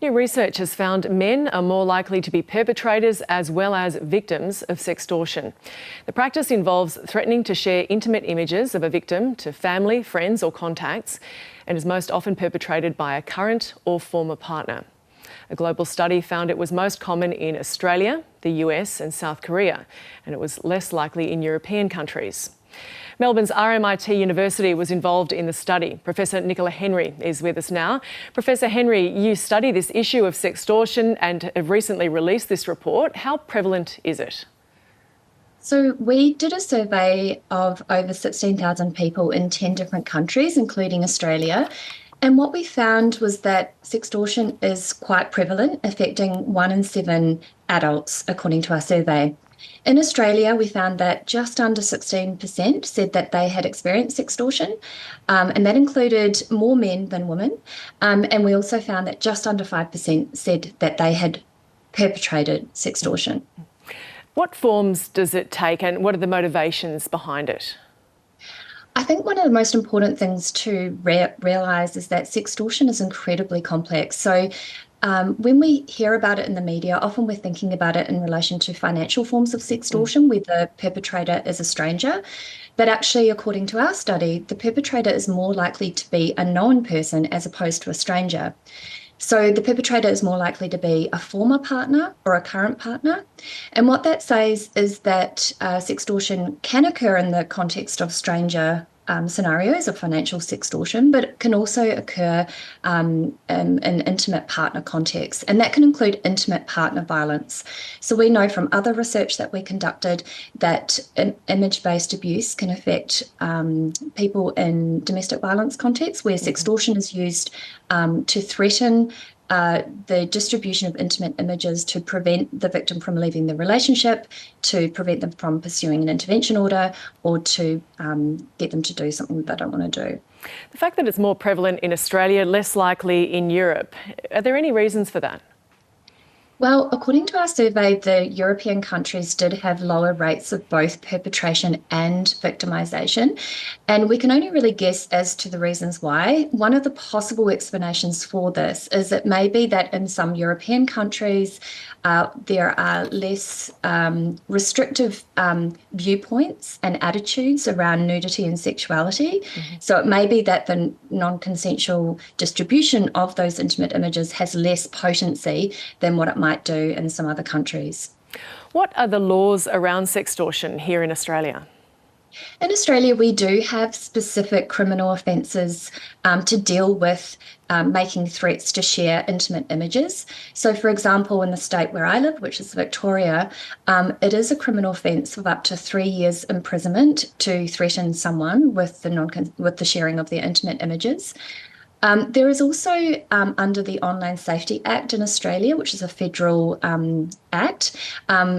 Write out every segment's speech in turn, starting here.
New research has found men are more likely to be perpetrators as well as victims of sextortion. The practice involves threatening to share intimate images of a victim to family, friends or contacts, and is most often perpetrated by a current or former partner. A global study found it was most common in Australia, the US and South Korea, and it was less likely in European countries. Melbourne's RMIT University was involved in the study. Professor Nicola Henry is with us now. Professor Henry, you study this issue of sextortion and have recently released this report. How prevalent is it? So we did a survey of over 16,000 people in 10 different countries, including Australia. And what we found was that sextortion is quite prevalent, affecting 1 in 7 adults, according to our survey. In Australia, we found that just under 16% said that they had experienced sextortion, and that included more men than women. And we also found that just under 5% said that they had perpetrated sextortion. What forms does it take and what are the motivations behind it? I think one of the most important things to realise is that sextortion is incredibly complex. So when we hear about it in the media, often we're thinking about it in relation to financial forms of sextortion, where the perpetrator is a stranger. But actually, according to our study, the perpetrator is more likely to be a known person as opposed to a stranger. So the perpetrator is more likely to be a former partner or a current partner. And what that says is that sextortion can occur in the context of stranger scenarios of financial sextortion, but it can also occur in intimate partner contexts, and that can include intimate partner violence. So we know from other research that we conducted that image-based abuse can affect people in domestic violence contexts where sextortion is used to threaten the distribution of intimate images to prevent the victim from leaving the relationship, to prevent them from pursuing an intervention order, or to get them to do something that they don't want to do. The fact that it's more prevalent in Australia, less likely in Europe, are there any reasons for that? Well, according to our survey, the European countries did have lower rates of both perpetration and victimisation, and we can only really guess as to the reasons why. One of the possible explanations for this is it may be that in some European countries there are less restrictive viewpoints and attitudes around nudity and sexuality. So it may be that the non-consensual distribution of those intimate images has less potency than what it might do in some other countries. What are the laws around sextortion here in Australia? In Australia, we do have specific criminal offences to deal with making threats to share intimate images. So, for example, in the state where I live, which is Victoria, it is a criminal offence of up to 3 years imprisonment to threaten someone with the sharing of their intimate images. There is also, under the Online Safety Act in Australia, which is a federal act,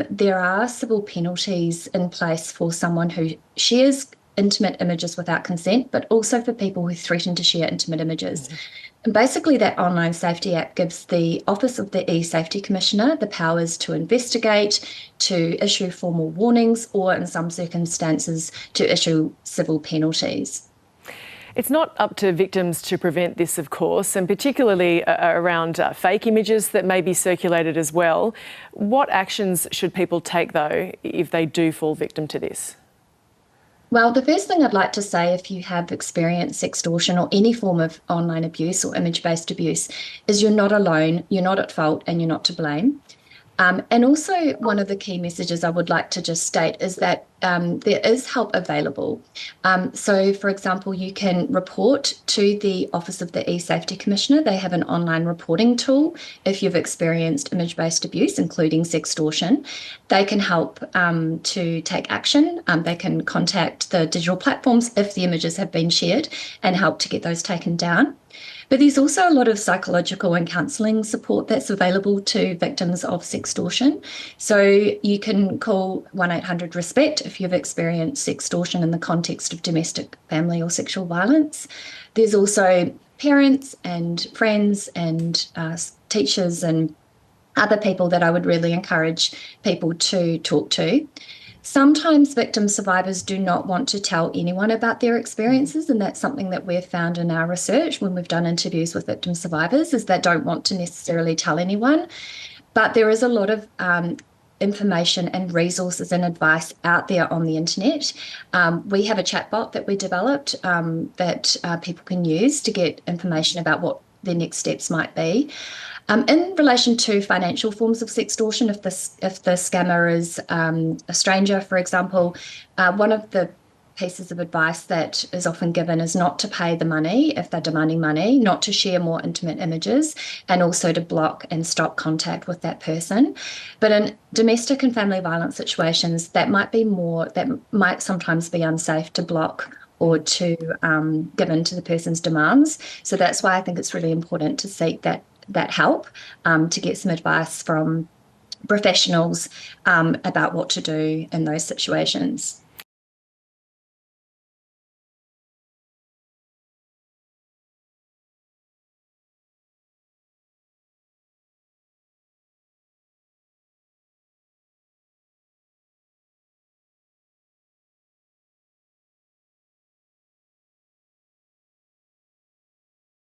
there are civil penalties in place for someone who shares intimate images without consent, but also for people who threaten to share intimate images. And basically, that Online Safety Act gives the Office of the E-Safety Commissioner the powers to investigate, to issue formal warnings, or in some circumstances, to issue civil penalties. It's not up to victims to prevent this, of course, and particularly around fake images that may be circulated as well. What actions should people take, though, if they do fall victim to this? Well, the first thing I'd like to say, if you have experienced sextortion or any form of online abuse or image-based abuse, is you're not alone, you're not at fault, and you're not to blame. And also, one of the key messages I would like to just state is that there is help available. So, for example, you can report to the Office of the E-Safety Commissioner. They have an online reporting tool if you've experienced image-based abuse, including sextortion. They can help to take action. They can contact the digital platforms if the images have been shared and help to get those taken down. But there's also a lot of psychological and counselling support that's available to victims of sextortion. So you can call 1-800-RESPECT if you've experienced sextortion in the context of domestic, family or sexual violence. There's also parents and friends and teachers and other people that I would really encourage people to talk to. Sometimes victim survivors do not want to tell anyone about their experiences, and that's something that we've found in our research when we've done interviews with victim survivors, is they don't want to necessarily tell anyone. But there is a lot of information and resources and advice out there on the internet. We have a chatbot that we developed that people can use to get information about what their next steps might be. In relation to financial forms of sextortion, if the scammer is a stranger, for example, one of the pieces of advice that is often given is not to pay the money if they're demanding money, not to share more intimate images, and also to block and stop contact with that person. But in domestic and family violence situations, that might sometimes be unsafe to block or to give in to the person's demands. So that's why I think it's really important to seek that help, to get some advice from professionals about what to do in those situations.